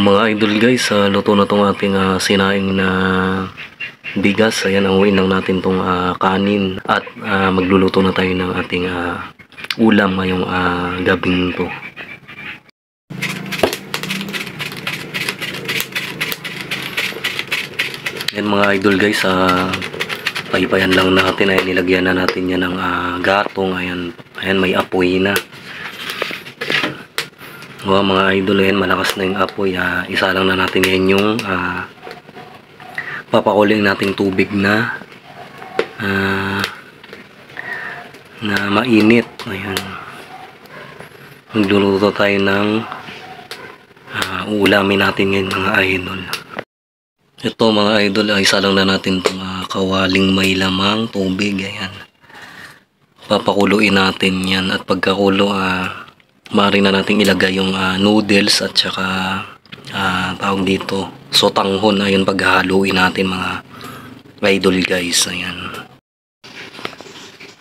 Mga idol guys, luto na tong ating sinaing na bigas. Ayan, anguin lang natin tong kanin at magluluto na tayo ng ating ulam ngayong gabing to. Ayan mga idol guys, paipayan lang natin. Ayan, nilagyan na natin yan ng gatong. Ayan, may apoy na. Mga idol, ayan, malakas na yung apoy. Isa lang na natin yan yung papakuling nating tubig na mainit. Ayan, magluluto tayo ng uulamin natin ngayon mga idol. Ito mga idol, isa lang na natin itong kawaling may lamang tubig. Ayan, papakuluin natin yan at pagkakulo maaari na nating ilagay yung noodles at saka tawag dito sotanghon. Ayun, paghahaluin natin mga idol guys. Ayan,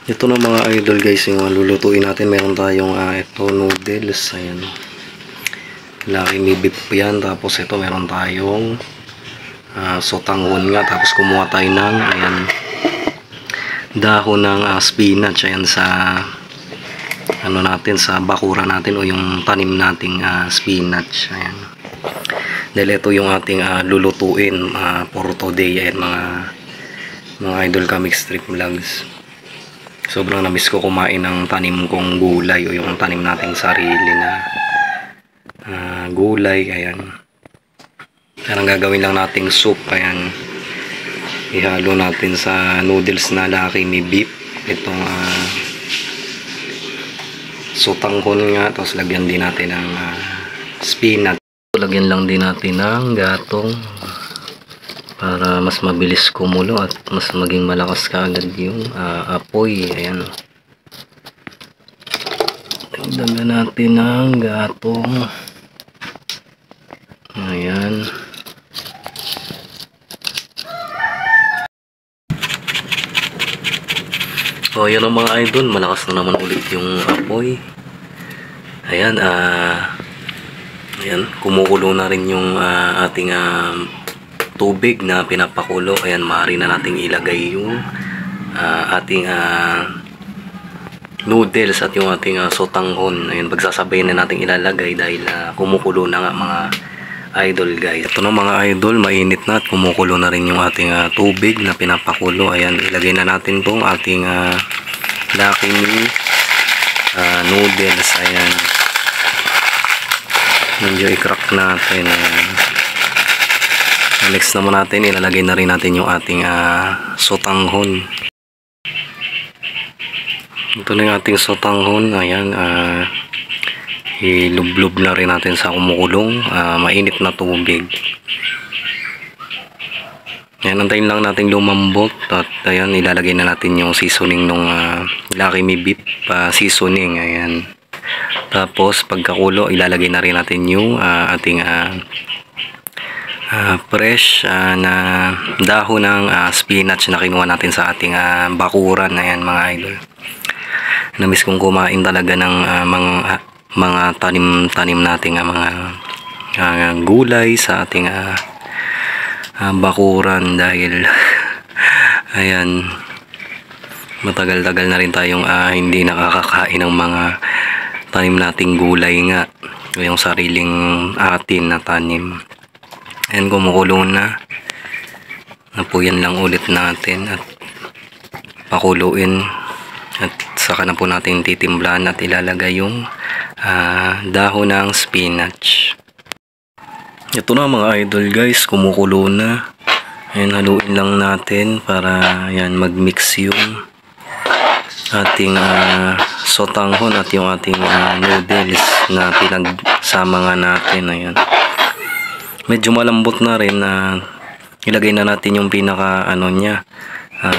ito na mga idol guys yung lulutuin natin. Meron tayong ito noodles. Ayan, laki may beef yan. Tapos ito meron tayong sotanghon nga. Tapos kumuha tayo ng dahon ng spinach. Ayan, sa natin sa bakura natin o yung tanim nating spinach. Ayan, dahil ito yung ating lulutuin for today. Ayan mga idol Comic Strip Vlogs, sobrang namiss ko kumain ng tanim kong gulay o yung tanim nating sarili na gulay. Ayan, ang gagawin lang nating soup. Ayan, ihalo natin sa noodles na laki may beef itong sotanghon nga. Tapos lagyan din natin ng spinach. Lagyan lang din natin ng gatong para mas mabilis kumulo at mas maging malakas kaagad yung apoy. Ayan, lagyan natin ng gatong. Ayan, so yan ang mga idol, malakas na naman ulit yung apoy. Ayan, ayan, kumukulo na rin yung ating tubig na pinapakulo. Ayan, maaari na nating ilagay yung ating noodles at yung ating sotanghon. Ayan, pagsasabay na nating ilalagay dahil kumukulo na nga mga idol guys. Ito na mga idol, mainit na at kumukulo na rin yung ating tubig na pinapakulo. Ayan, ilagay na natin tong ating laking noodles. Ayan, medyo i-crack natin. Ayan, next naman natin ilalagay na rin natin yung ating sotanghon. Ito na yung ating sotanghon. Ayan, ilublob na rin natin sa kumukulong mainit na tubig. Ayan, antayin lang natin lumambot at ayan, ilalagay na natin yung seasoning nung laki may beef seasoning. Ayan, tapos pagkakulo ilalagay na rin natin yung ating fresh na dahon ng spinach na kinuha natin sa ating bakuran. Ayan mga idol, namiss kong kumain talaga ng mga tanim nating mga gulay sa ating bakuran dahil ayan, matagal-tagal na rin tayong hindi nakakakain ng mga tanim nating gulay nga, yung sariling atin na tanim. Ayan, kumukulo na. Napuyan lang ulit natin at pakuluin at saka na po natin titimplahan at ilalagay yung dahon ng spinach. Ito na mga idol guys, kumukulo na. Ayan, haluin lang natin para ayan, mag-mix yung ating sotanghon at yung ating noodles na pinagsama nga natin. Ayan, medyo malambot na rin. Ilagay na natin yung pinaka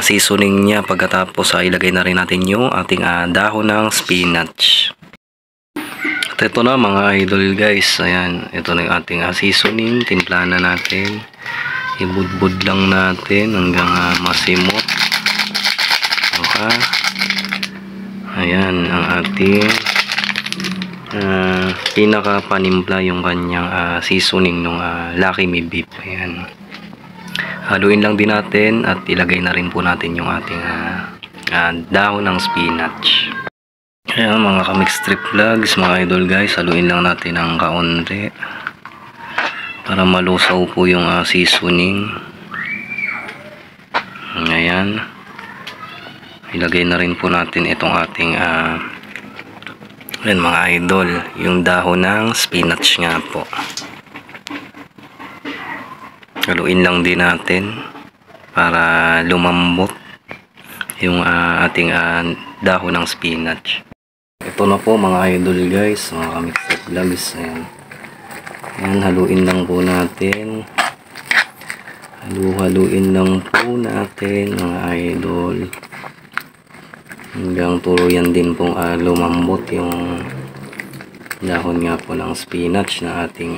seasoning niya. Pagkatapos ilagay na rin natin yung ating dahon ng spinach. At ito na mga idol guys, ayan, ito na yung ating seasoning. Timplahan na natin, ibudbud lang natin hanggang masimot. Okay, ayan ang ating pinaka panimpla yung kanyang seasoning ng Lucky Me beef. Ayan. Haluin lang din natin at ilagay na rin po natin yung ating dahon ng spinach. Ayan mga ka-mix trip vlogs, mga idol guys, haluin lang natin ng kaunti para malusaw po yung seasoning. Ayan. Ilagay na rin po natin itong ating ayan mga idol, yung dahon ng spinach nga po. Haluin lang din natin para lumambot yung ating dahon ng spinach. Ito na po mga idol guys, mga ka-mix trip vlogs. Ayan. Ayan, haluin lang po natin. Haluin lang po natin mga idol. Hanggang tuluyan din pong lumambot yung dahon nga po ng spinach na ating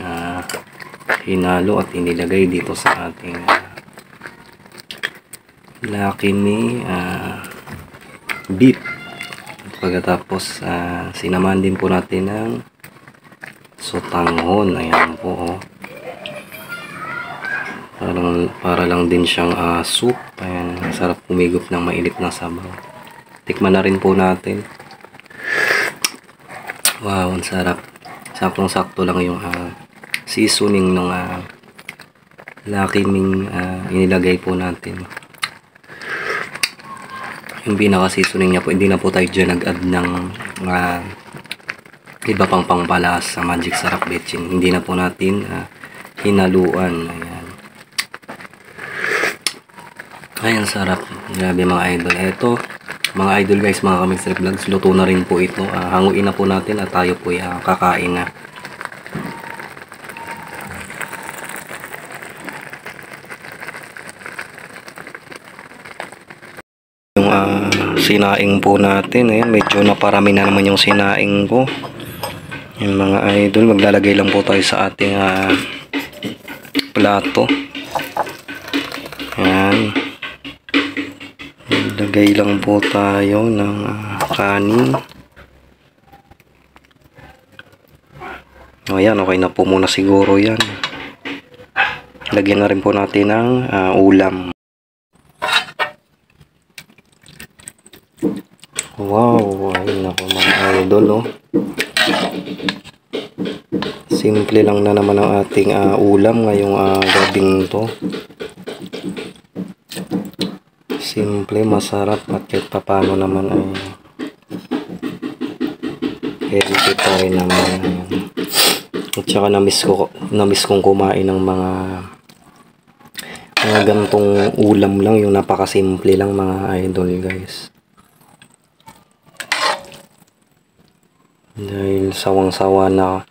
hinalo at inilagay dito sa ating Lucky Me beef. Pagkatapos sinaman din po natin ng sotanghon. Ayan po para lang din siyang soup. Ayan, sarap pumigop ng mainit na sabaw. Tikman na rin po natin. Wow, ang sarap. Saktong sakto lang yung seasoning ng Lucky Me inilagay po natin. Yung pinaka-seasoning niya po, hindi na po tayo dyan nag-add ng iba pang pangpalas sa Magic Sarap Betchin. Hindi na po natin hinaluan. Ayan. Ayan, sarap. Grabe mga idol. Eto, mga idol guys, mga ka-mix trip vlogs, luto na rin po ito. Hanguin na po natin at tayo po kakain na. Sinaing po natin. Ayan, medyo naparami na naman yung sinaing ko. Yung mga idol, maglalagay lang po tayo sa ating plato. Ayan, lagay lang po tayo ng kanin. Ayan, okay na po muna siguro yan. Lagyan na rin po natin ng ulam. Wow, ayun na po mga idol, simple lang na naman ang ating ulam ngayong gabing to. Simple, masarap at kahit papano naman ay healthy pa rin naman. At saka namiss kong kumain ng mga ganitong ulam lang, yung napakasimple lang mga idol guys. Dahil sawang-sawa na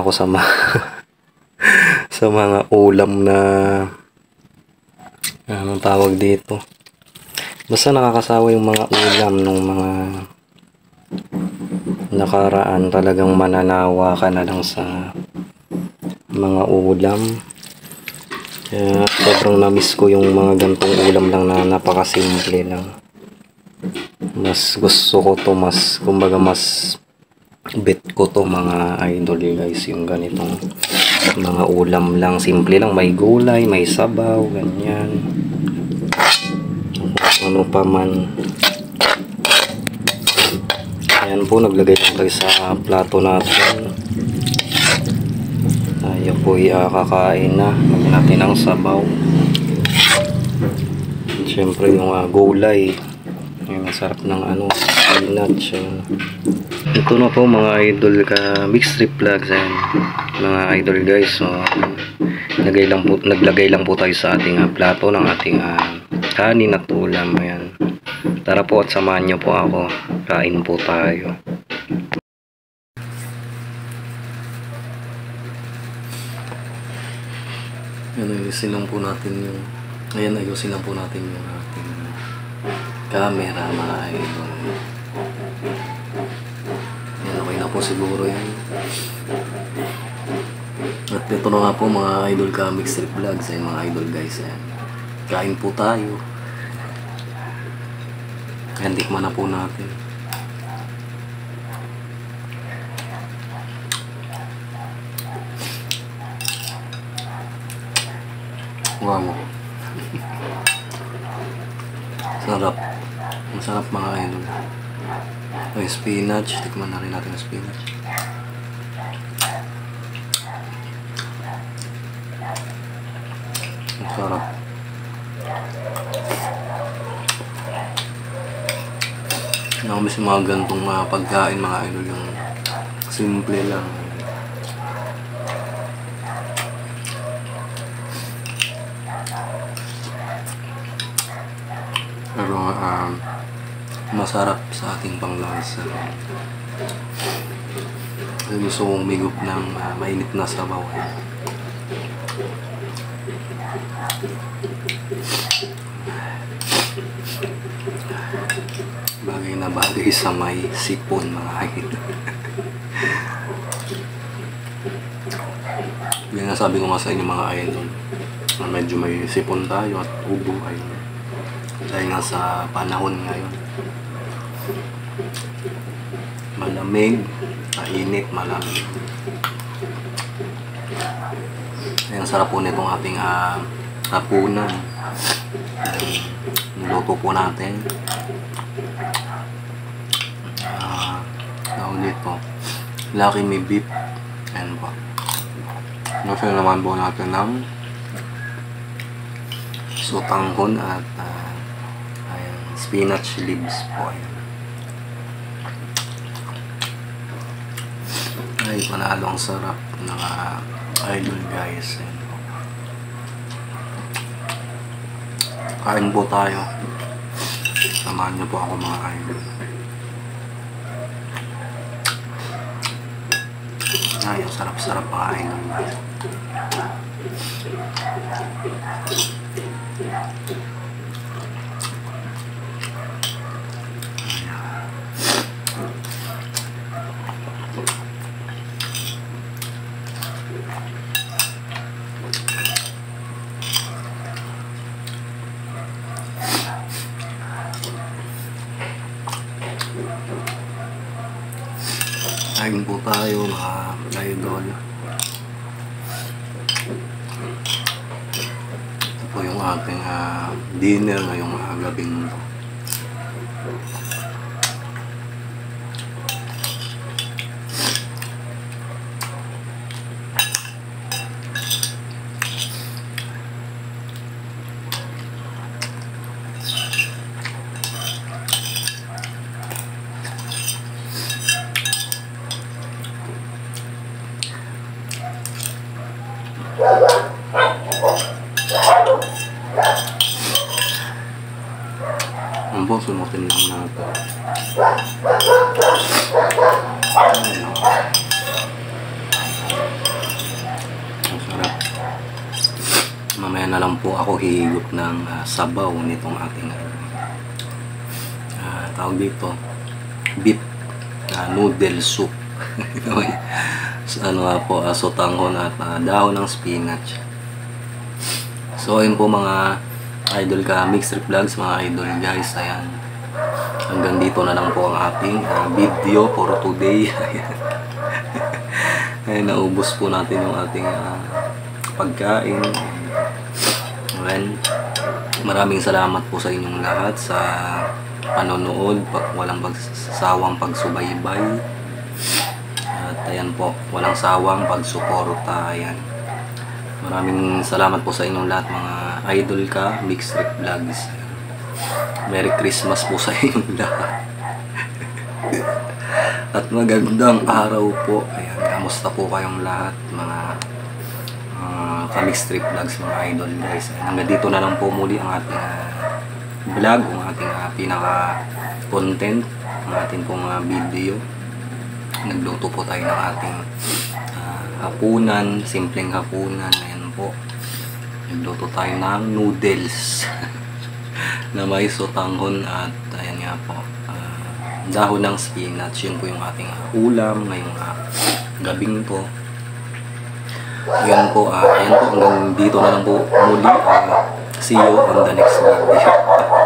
ako sa sa mga ulam na anong tawag dito. Basta nakakasawa yung mga ulam ng mga nakaraan. Talagang mananawa ka na lang sa mga ulam. Kaya sobrang na-miss ko yung mga ganitong ulam lang na napakasimple lang. Mas gusto ko to, kumbaga mas bet ko to mga idol guys, yung ganitong mga ulam lang, simple lang, may gulay, may sabaw, ganyan, ano pa man. Ayan po, naglagay lang tayo sa plato natin. Tayo po kakain na. Lagyan natin ang sabaw, siyempre yung gulay. Yung masarap ng spinach. Ito na po mga idol ka mix trip vlogs. Mga idol guys, so naglagay lang po tayo sa ating plato ng ating kanin at ulam. Ayan. Tara po at samahan nyo po ako. Kain po tayo. Ayusin lang po natin yung ayusin lang po natin yung ating camera mga idol. Yan, okay na po siguro yan. At ito na nga po mga idol ka mix trip vlogs, mga idol guys. Ayan. Kain po tayo. Ayan, tikman na po natin. Wow. Sarap. Ang sarap mga idol. Ay, spinach. Tikman na rin natin ang spinach. Ang sarap. Nakamiss yung mga ganitong pagkain mga idol. Yung simple lang. Pero masarap sa ating panglasa. Gusto kong migup ng mainit na sabaw. Bagay na bagay sa may sipon mga idol. Yan nga sabi ko nga sa inyo mga idol, medyo may sipon tayo at ubo ay dahil nga sa panahon ngayon. Malamig, mainit, malamig. Ang sarap po nitong ating hapunan. Niluto po natin. Ulit po. Lucky may beef. Ayan po. Nusin naman po natin ng sutanghon at spinach leaves po. Ayan. Ay, panalo ang sarap ng idol guys. Ayan po. Kain po tayo. Samahan niyo po ako mga idol. Ay, ang sarap-sarap mga idol. Kain po tayo mga idol. Ito po yung ating dinner ngayong gabing ito. Ang po, sunutin lang natin. Ang sarap. Mamaya na lang po ako hihigop ng sabaw nitong ating tawag dito, beef noodle soup. Ano nga po, sutanghon at dahon ng spinach. So ayun po mga idol ka mixed trip vlogs mga idol guys. Ayan, hanggang dito na lang po ang ating video for today. Ayan, naubos po natin yung ating pagkain. Ayan, maraming salamat po sa inyong lahat sa panonood, walang pagsasawang pagsubaybay. At ayan po, walang sawang pagsuporta. Ayan, maraming salamat po sa inyong lahat mga idol ka mixed trip vlogs. Merry Christmas po sa inyong lahat. At magandang araw po. Ayan, kamusta po kayong lahat mga ka-mixed trip vlogs mga idol guys. Ayan, hanggang dito na lang po muli ang ating vlog, ang ating pinaka content, ang ating pong video. Nagluto po tayo ng ating hapunan, simpleng hapunan. Ayan po, nagluto tayo ng noodles na may sutanghon at ayan nga po, dahon ng spinach. Yun po yung ating ulam ngayong gabing to. Ayan po, hanggang dito na lang po muli. See you on the next video.